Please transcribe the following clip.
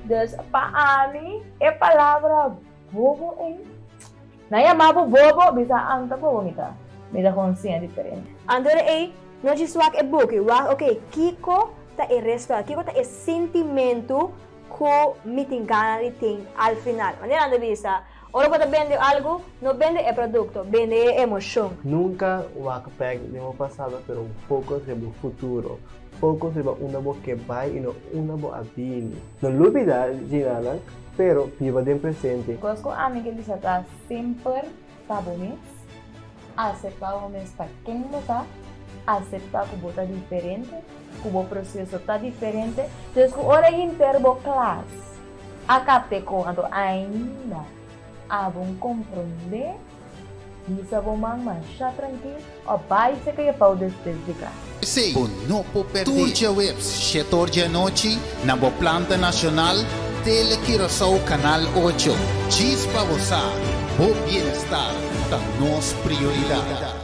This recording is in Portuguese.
Dus paani é palavra bobo em. Na chamava bobo, bisa anta bobo mita. Me dá consciência diferente. Andore não diz wak é book, ok, Kiko tá é respeito, Kiko tá é sentimento que mitingana tem ao final. Maneira anda bisa, ora quando vende algo, não vende é produto, vende é emoção. Nunca wak peg de mo passado, pero um pouco sobre o futuro. Pouco sobre uma boa que vai e não uma boa a vir. Não olvidar de nada, pero viva de presente. Cosco amiga ele está sempre tá bom, aceitar o mês para quem não tá, aceitar que você tá diferente, que o processo tá diferente. Então, hora interbo classe, acate quando ainda há bom compreender, isso é bom marchar tranquilo, ou vai ser que eu vou despedir. Sim, não pode perder. Turja Webs, 7 da noite, na Planta Nacional, Tele Curaçao Canal 8. Diz para você, o bem-estar da nossa prioridade.